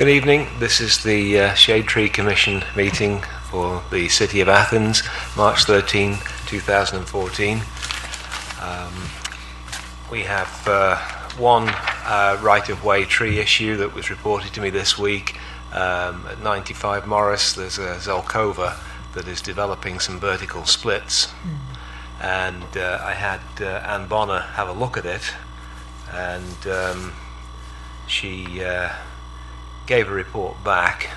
Good evening. This is the Shade Tree Commission meeting for the City of Athens, March 13, 2014. We have one right-of-way tree issue that was reported to me this week. At 95 Morris, there's a Zelkova that is developing some vertical splits. And I had Anne Bonner have a look at it, and she gave a report back.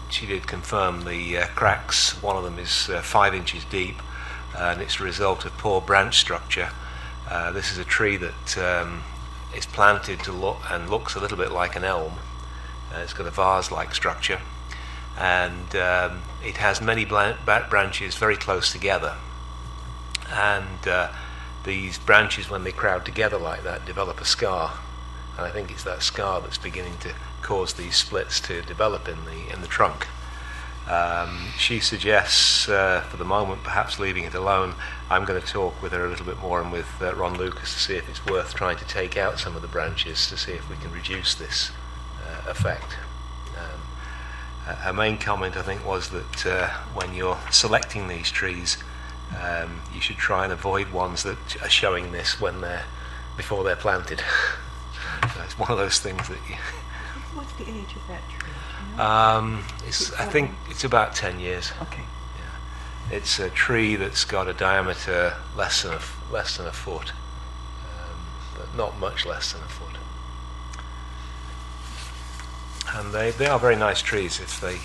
She did confirm the cracks. One of them is 5 inches deep, and it's a result of poor branch structure. This is a tree that is planted to looks a little bit like an elm. It's got a vase-like structure, and it has many branches very close together. And these branches, when they crowd together like that, develop a scar. And I think it's that scar that's beginning to cause these splits to develop in the trunk. She suggests, for the moment, perhaps leaving it alone. I'm going to talk with her a little bit more, and with Ron Lucas, to see if it's worth trying to take out some of the branches to see if we can reduce this effect. Her main comment, I think, was that when you're selecting these trees, you should try and avoid ones that are showing this before they're planted. So it's one of those things that you... What's the age of that tree? I think it's about 10 years. Okay. Yeah. It's a tree that's got a diameter less than a foot, but not much less than a foot. And they are very nice trees if they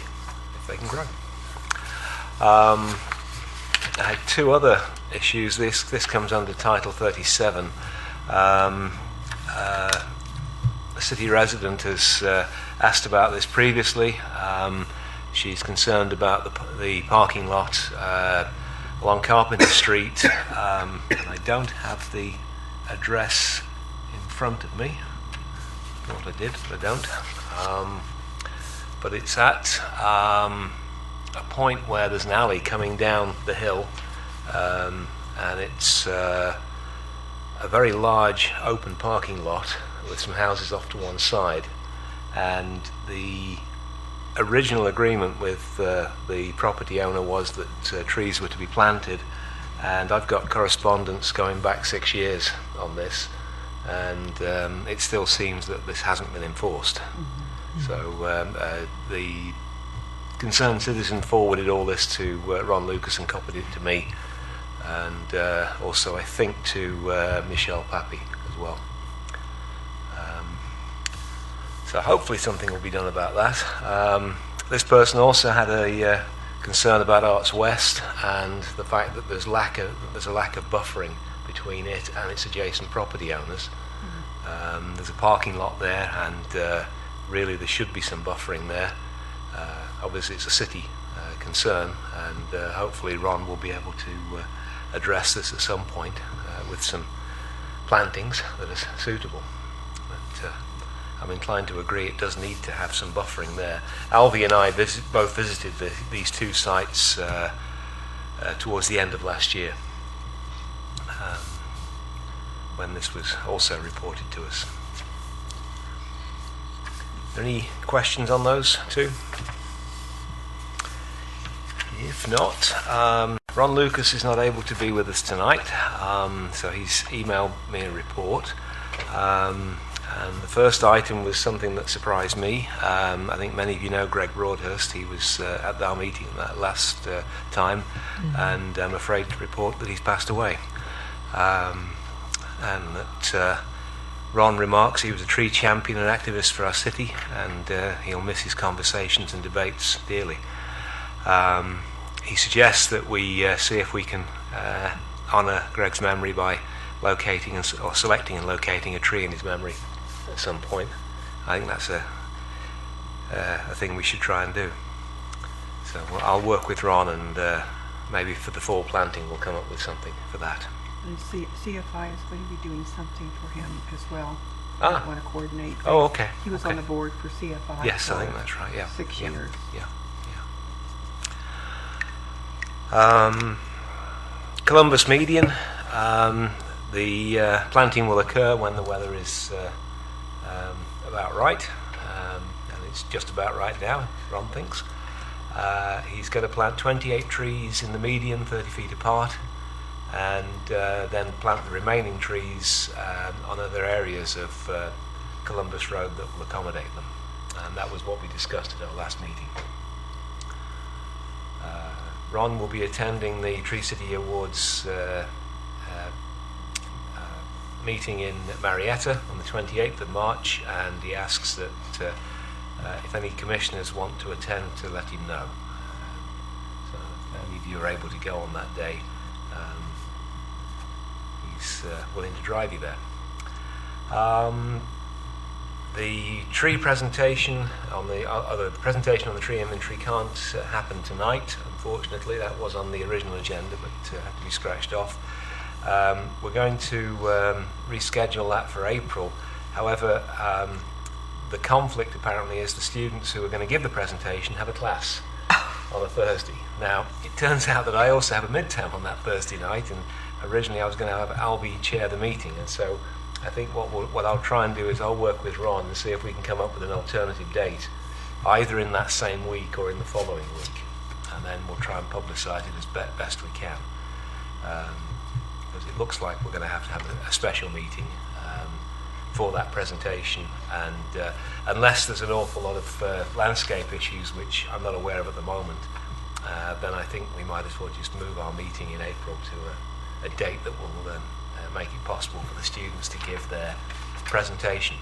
can grow. I had two other issues. This comes under Title 37. A city resident has asked about this previously. She's concerned about the parking lot along Carpenter Street. And I don't have the address in front of me. I thought I did, but I don't. But it's at a point where there's an alley coming down the hill, and it's a very large open parking lot with some houses off to one side. And the original agreement with the property owner was that trees were to be planted, and I've got correspondence going back 6 years on this, and it still seems that this hasn't been enforced. Mm-hmm. So the concerned citizen forwarded all this to Ron Lucas and copied it to me, and also I think to Michelle Pappy as well. So hopefully something will be done about that. This person also had a concern about Arts West and the fact that there's a lack of buffering between it and its adjacent property owners. Mm-hmm. There's a parking lot there, and really there should be some buffering there. Obviously it's a city concern, and hopefully Ron will be able to address this at some point with some plantings that are suitable. But I'm inclined to agree it does need to have some buffering there. Alvy and I both visited these two sites towards the end of last year, when this was also reported to us. Are there any questions on those two? If not, Ron Lucas is not able to be with us tonight, so he's emailed me a report. And the first item was something that surprised me. I think many of you know Greg Broadhurst. He was at our meeting that last time, and I'm afraid to report that he's passed away. And that Ron remarks he was a tree champion and activist for our city, and he'll miss his conversations and debates dearly. He suggests that we see if we can honour Greg's memory by selecting and locating a tree in his memory at some point. I think that's a thing we should try and do. So I'll work with Ron, and maybe for the fall planting we'll come up with something for that. And CFI is going to be doing something for him as well. I want to coordinate. Oh, okay. He was on the board for CFI. Yes, I think that's right. Yeah. 6 years. Yeah. Columbus Median. The planting will occur when the weather is about right. it's just about right now, Ron thinks. He's going to plant 28 trees in the median, 30 feet apart, and then plant the remaining trees on other areas of Columbus Road that will accommodate them. And that was what we discussed at our last meeting. Ron will be attending the Tree City Awards meeting in Marietta on the 28th of March, and he asks that if any commissioners want to attend, to let him know. So if any of you are able to go on that day, he's willing to drive you there. The tree presentation on the presentation on the tree inventory can't happen tonight, unfortunately. That was on the original agenda, but had to be scratched off. We're going to reschedule that for April. However, the conflict apparently is the students who are going to give the presentation have a class on a Thursday. Now, it turns out that I also have a midterm on that Thursday night, and originally I was going to have Albie chair the meeting, and so I think what I'll try and do is I'll work with Ron and see if we can come up with an alternative date, either in that same week or in the following week, and then we'll try and publicise it as best we can. Because it looks like we're going to have a special meeting for that presentation, and unless there's an awful lot of landscape issues, which I'm not aware of at the moment, then I think we might as well just move our meeting in April to a date that will make it possible for the students to give their presentation.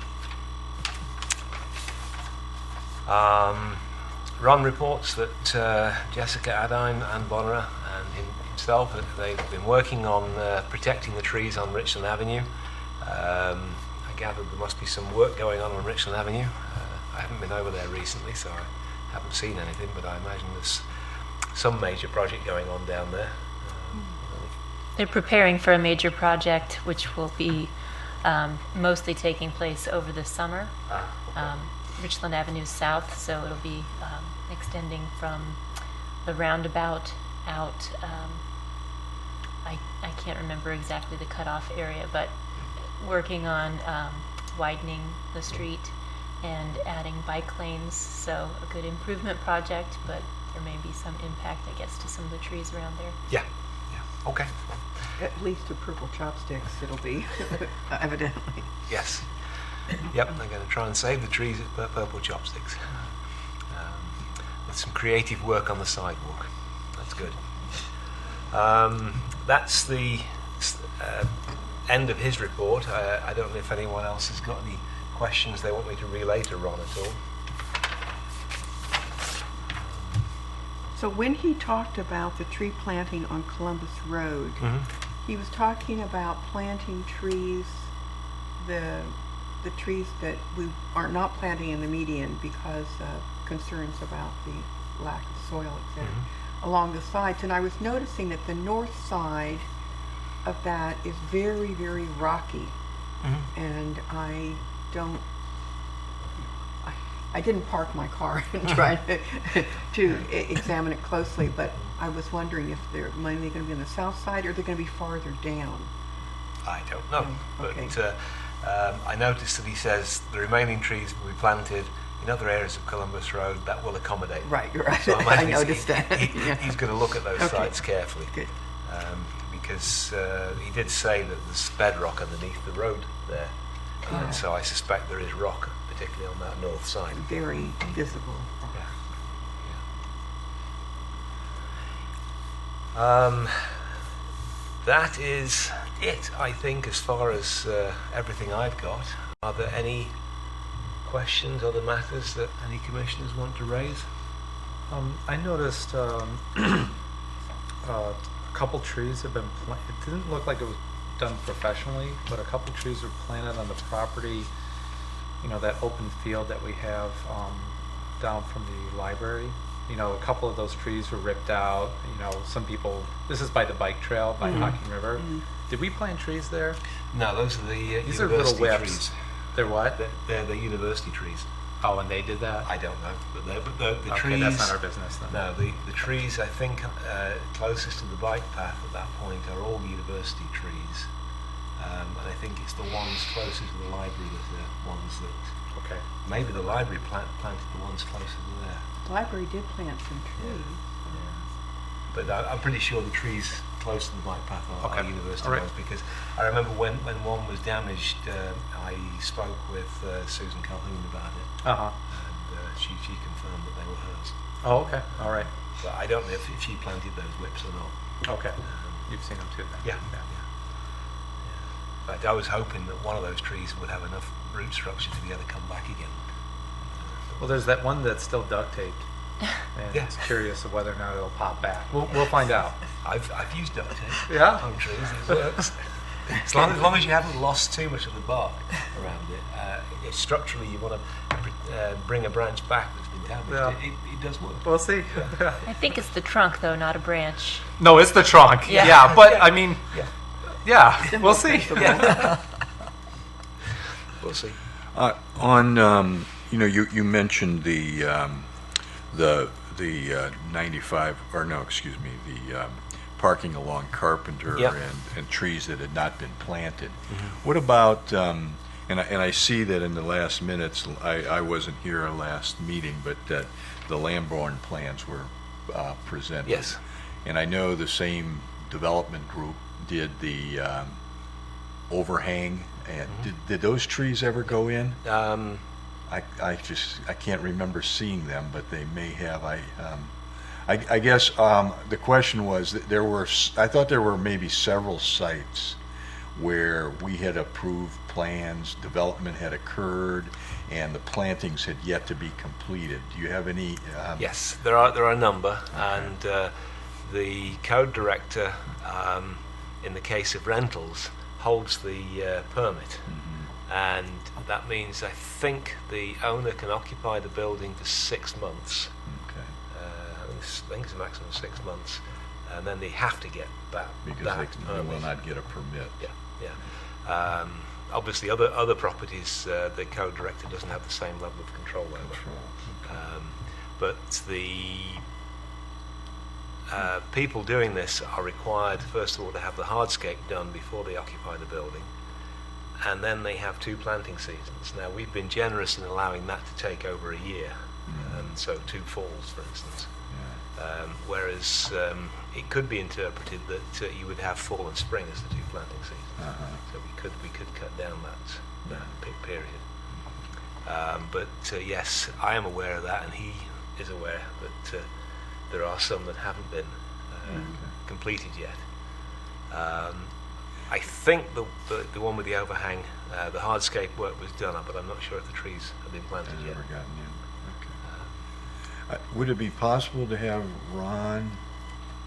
Ron reports that Jessica Adine and Bonner and himself, they've been working on protecting the trees on Richland Avenue. I gather there must be some work going on Richland Avenue. I haven't been over there recently, so I haven't seen anything, but I imagine there's some major project going on down there. They're preparing for a major project which will be mostly taking place over the summer. Okay. Richland Avenue South, so it'll be extending from the roundabout out. I can't remember exactly the cutoff area, but working on widening the street and adding bike lanes, so a good improvement project, but there may be some impact, I guess, to some of the trees around there. Yeah. Okay. At least with purple chopsticks, it'll be, evidently. Yes. Yep, they're going to try and save the trees with purple chopsticks. With some creative work on the sidewalk. That's good. That's the end of his report. I don't know if anyone else has got any questions they want me to relay to Ron at all. So when he talked about the tree planting on Columbus Road, he was talking about planting trees, the trees that we are not planting in the median because of concerns about the lack of soil, etc., along the sides. And I was noticing that the north side of that is very, very rocky, and I didn't park my car and try to examine it closely, but I was wondering if they're mainly going to be on the south side or they're going to be farther down. I don't know, okay. But I noticed that he says the remaining trees will be planted in other areas of Columbus Road that will accommodate them. Right, you're right. So I noticed that. He's going to look at those sites carefully. Good. Because he did say that there's bedrock underneath the road there. And so I suspect there is rock, particularly on that north side. Very visible. That is it, I think, as far as everything I've got. Are there any questions, other matters that any commissioners want to raise? I noticed a couple trees have been planted. It didn't look like it was done professionally, but a couple trees were planted on the property, you know, that open field that we have down from the library. You know, a couple of those trees were ripped out. You know, some people, this is by the bike trail by Hocking River. Did we plant trees there? No, those are the These are little university whips. trees. They're what? They're the university trees. Oh, and they did that? I don't know, but the Okay, trees. that's not our business then. No, the trees I think closest to the bike path at that point are all university trees. and I think it's the ones closer to the library that are ones that Okay. maybe the library planted the ones closer to there. The library did plant some trees. But I'm pretty sure the trees close to the bike path are Okay. university All right. ones, because I remember when one was damaged, I spoke with Susan Calhoun about it, Uh-huh. and she confirmed that they were hers. Oh, okay. All right. But I don't know if she planted those whips or not. Okay. You've seen them too then? Yeah. In fact, I was hoping that one of those trees would have enough root structure to be able to come back again. Well, there's that one that's still duct taped. And Yeah. it's curious of whether or not it'll pop back. We'll find out. I've used duct tape Yeah? on trees. It works. As long as you haven't lost too much of the bark around it. Structurally, you want to bring a branch back that's been damaged. Yeah. It does work. We'll see. I think it's the trunk, though, not a branch. No, it's the trunk. Yeah. Yeah, but I mean, Yeah. yeah, we'll see. We'll see. You mentioned the 95, or no, excuse me, the parking along Carpenter Yep. and trees that had not been planted. What about, and I see that in the last minutes, I wasn't here at last meeting, but the Lamborn plans were presented. Yes. And I know the same development group did the overhang. And did those trees ever go in? I can't remember seeing them, but they may have. I guess the question was that I thought there were maybe several sites where we had approved plans, development had occurred, and the plantings had yet to be completed. Do you have any? Yes, there are a number, and the code director, in the case of rentals, holds the permit. And that means I think the owner can occupy the building for 6 months. Okay. I think it's a maximum of 6 months, and then they have to get that Because they permit. will not get a permit. Yeah. Obviously, other properties, the code director doesn't have the same level of control over. But the people doing this are required, first of all, to have the hardscape done before they occupy the building. And then they have 2 planting seasons. Now, we've been generous in allowing that to take over a year, so 2 falls, for instance. Yeah. Whereas it could be interpreted that you would have fall and spring as the 2 planting seasons. So we could cut down that period. But yes, I am aware of that, and he is aware that there are some that haven't been completed yet. I think the one with the overhang, the hardscape work was done, but I'm not sure if the trees have been planted Has yet. never gotten in. Okay. Would it be possible to have Ron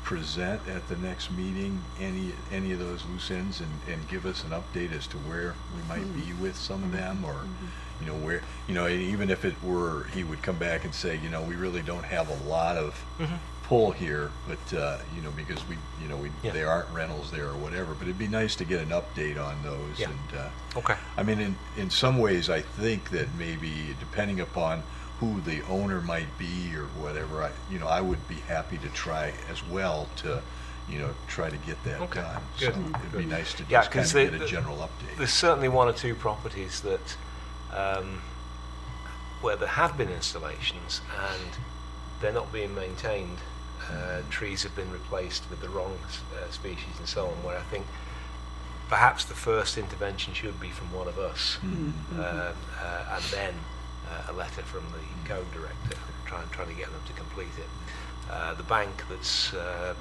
present at the next meeting any of those loose ends and give us an update as to where we might be with some of them, or where even if it were, he would come back and say, we really don't have a lot of pull here, but because they aren't rentals there or whatever. But it'd be nice to get an update on those. Yeah. And Okay. I mean, in some ways, I think that maybe depending upon who the owner might be or whatever, I would be happy to try as well to, try to get that Okay, done. good. So it'd be nice to Yeah, just kind 'cause of get a general update. There's certainly 1 or 2 properties that where there have been installations and they're not being maintained. Trees have been replaced with the wrong species and so on, where I think perhaps the first intervention should be from one of us, and then a letter from the code director trying to get them to complete it. The bank that's I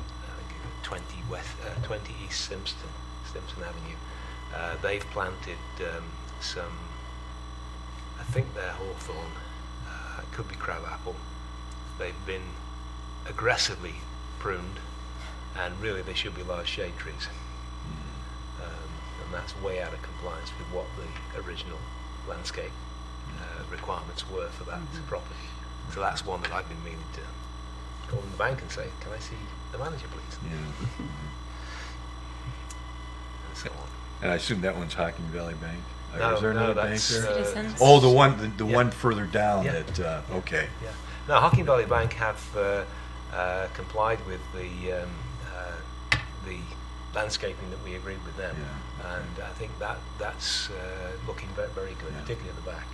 think 20 East Simpson Avenue, they've planted some, I think they're hawthorn, it could be crabapple. They've been aggressively pruned, and really they should be large shade trees. And that's way out of compliance with what the original landscape requirements were for that property. So that's one that I've been meaning to call in the bank and say, can I see the manager, please? Yeah. And so on. And I assume that one's Hocking Valley Bank? No, Is there no, another bank that's, there? Citizens. Oh, the Yeah. one further down Yeah. that, okay. Yeah. Now, Hocking Valley Bank have complied with the landscaping that we agreed with them. Yeah. And I think that's looking very, very good, Yeah. particularly at the back.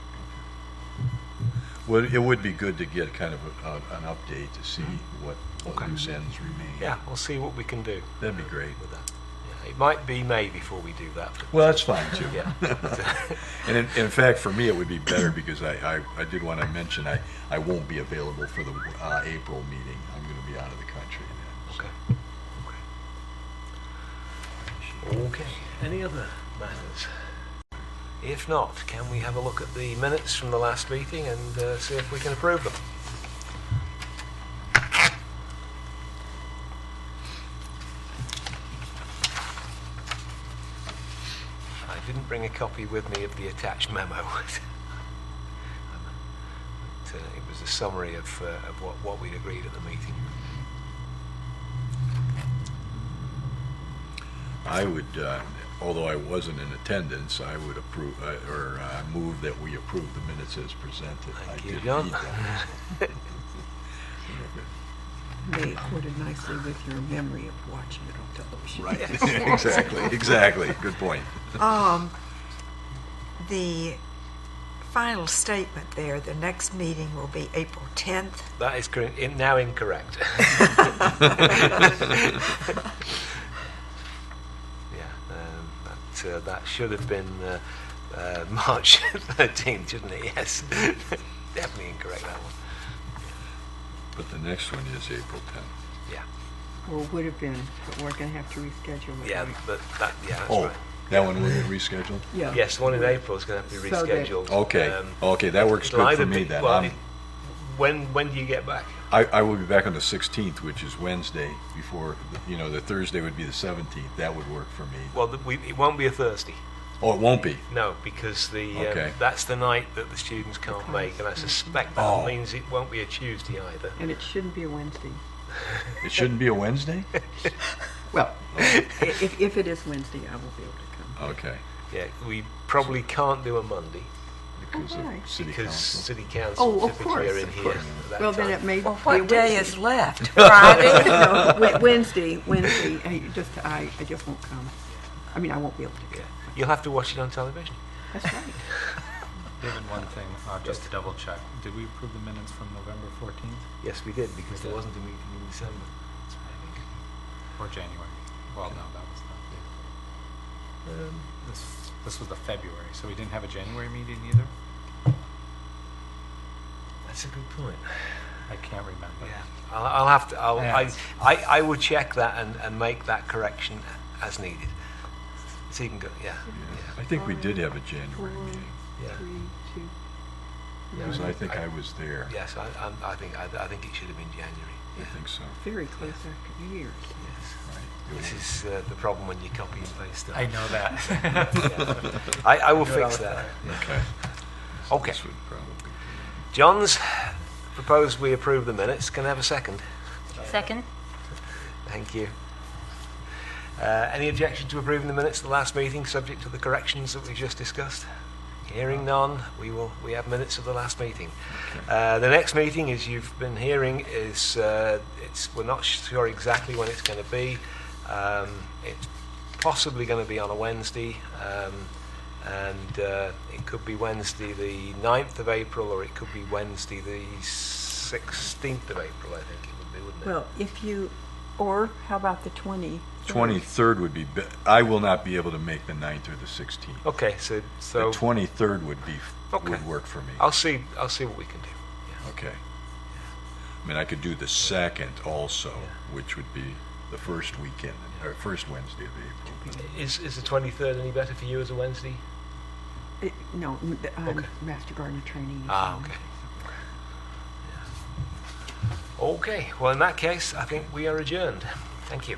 Well, it would be good to get kind of an update to see what Okay. loose ends remain. Yeah, we'll see what we can do. That'd be great. With that. Yeah, it might be May before we do that. But Well, that's fine too. yeah. And in fact, for me, it would be better because I did want to mention I won't be available for the April meeting. I'm going to be out of the country then. Okay. Okay. Any other matters? If not, can we have a look at the minutes from the last meeting and see if we can approve them? I didn't bring a copy with me of the attached memo. But, it was a summary of what we'd agreed at the meeting. I would, although I wasn't in attendance, I would approve or move that we approve the minutes as presented. Thank I you, did John. read them. They accorded nicely with your memory of watching it on television. Right. Exactly. Good point. The final statement there, the next meeting will be April 10th. That is now incorrect. Yeah, that should have been March 13th, shouldn't it? Yes. Definitely incorrect, that one. But the next one is April 10th. Yeah. Or would have been, but we're going to have to reschedule it. Yeah, right? but that's Oh, right. that one will get rescheduled? Yeah. Yes, the one in April is going to have to be So that- rescheduled. Okay. Okay, that works it'll good either for me be- then. well, when do you get back? I will be back on the 16th, which is Wednesday, before, the Thursday would be the 17th. That would work for me. Well, it won't be a Thursday. Oh, it won't be? No, because Okay. that's the night that the students can't make, and I suspect that Oh. means it won't be a Tuesday either. And it shouldn't be a Wednesday. It shouldn't be a Wednesday? Well, if it is Wednesday, I will be able to come. Okay, Yeah, we probably can't do a Monday because why? of city because council. City Council Oh, of typically course, are in of here. course. at that Well, then time. it may Well, be a what day Wednesday. is left? Friday? No, Wednesday. I just won't come. I mean, I won't be able to Yeah. come. You'll have to watch it on television. That's right. David, one thing, just to double check, did we approve the minutes from November 14th Yes, we did, because there did. wasn't a meeting in December. or January? Well, no, that was not. This was the February, so we didn't have a January meeting either? That's a good point. I can't remember. Yeah, I'll have to. Yeah. I would check that and make that correction as needed. So you can go. Yeah. Yeah. I think we did have a January 4, meeting, 3, Yeah. 2. Yeah. because I think I was there. Yes, I think it should have been January. I Yeah. think so. Very close after New Year's. Yes. Right. This is the problem when you copy and paste stuff. I know that. I will I do it all fix the that. time. Okay. Okay. This would probably John's proposed we approve the minutes. Can I have a second? Second? Thank you. Any objection to approving the minutes of the last meeting, subject to the corrections that we just discussed? Hearing none, we have minutes of the last meeting. The next meeting, as you've been hearing, is we're not sure exactly when it's going to be. It's possibly going to be on a Wednesday, and it could be Wednesday the 9th of April, or it could be Wednesday the 16th of April, I think it would be, wouldn't it? Well, or how about the 20th? 23rd would be, I will not be able to make the 9th or the 16th. Okay, so The 23rd would Okay. work for me. I'll see what we can do. Yeah. Okay. I mean, I could do the 2nd also, which would be the first weekend, or first Wednesday of April. Is the 23rd any better for you as a Wednesday? No, Okay. Master Gardener training. is Ah, on okay. Wednesday, so. Okay, well in that case, I think we are adjourned. Thank you.